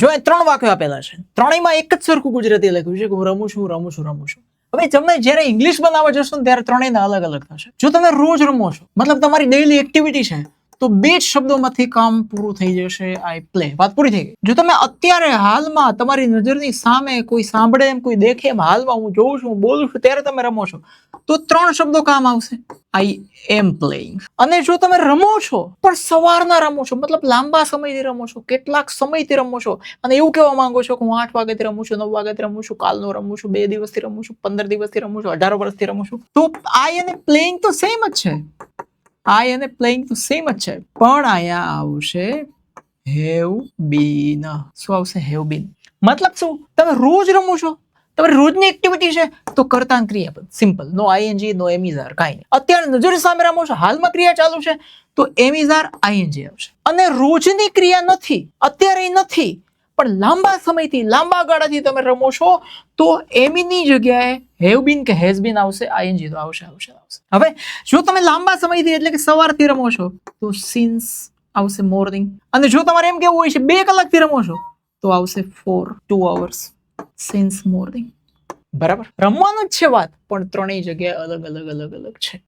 જો એ 3 વાક્યો આપેલા છે, ત્રણેયમાં એક જ સરખું ગુજરાતી લખ્યું છે કે હું રમું છું રમું છું રમું છું. હવે તમે જ્યારે ઇંગ્લિશ બનાવવા જશો ને ત્યારે ત્રણેયના અલગ અલગ થશે. જો તમે રોજ રમો છો, મતલબ તમારી ડેઈલી એક્ટિવિટી છે, તો 2 જ શબ્દોમાંથી કામ પૂરું થઈ જશે. આઈ પ્લે, વાત પૂરી થઈ ગઈ. જો તમે અત્યારે હાલમાં તમારી નજરની સામે કોઈ સાંભળે એમ, કોઈ દેખે એમ, હાલમાં હું જોઉં છું, હું બોલું છું ત્યારે તમે રમો છો, તો 3 શબ્દો કામ આવશે. આઈ એમ પ્લેઇંગ. અને જો તમે રમો છો પણ સવારના રમો છો, મતલબ લાંબા સમયથી રમો છો, કેટલાક સમયથી રમો છો, અને એવું કહેવા માંગો છો કે હું 8 વાગ્યાથી રમું છું, 9 વાગ્યાથી રમું છું, કાલનો રમું છું, 2 દિવસથી રમું છું, 15 દિવસથી રમું છું, 18 વર્ષથી રમું છું, તો આઈ અને પ્લેઇંગ તો સેમ જ છે. આઈ અને પ્લેઇંગ તો સેમ જ છે, પણ અહીંયા આવશે હેવ બીન. શું આવશે? Have been. મતલબ શું? તમે રોજ રમો છો, તમારી રોજની એક્ટિવિટી છે, તો કર્તા ક્રિયાપદ સિમ્પલ, નો આઈએનજી, નો એમિઝાર, કાંઈ નહીં. અત્યારે નજર સામે રમો છો, હાલમાં ક્રિયા ચાલુ છે, તો એમિઝાર આઈએનજી આવશે. અને રોજની ક્રિયા નથી, અત્યારે નથી, પણ લાંબા સમયથી, લાંબા ગાળાથી તમે રમો છો, તો એમીની જગ્યાએ હેવ બીન કે હેઝ બીન આવશે. આઈએનજી તો આવશે. હવે જો તમે લાંબા સમયથી એટલે કે સવારથી રમો છો, તો સિન્સ આવશે મોર્નિંગ. અને જો તમારે એમ કેવું હોય છે 2 કલાકથી રમો છો, તો આવશે 2 hours, સિન્સ મોર્નિંગ. બરાબર? રમવાનું જ છે વાત, પણ ત્રણેય જગ્યાએ અલગ છે.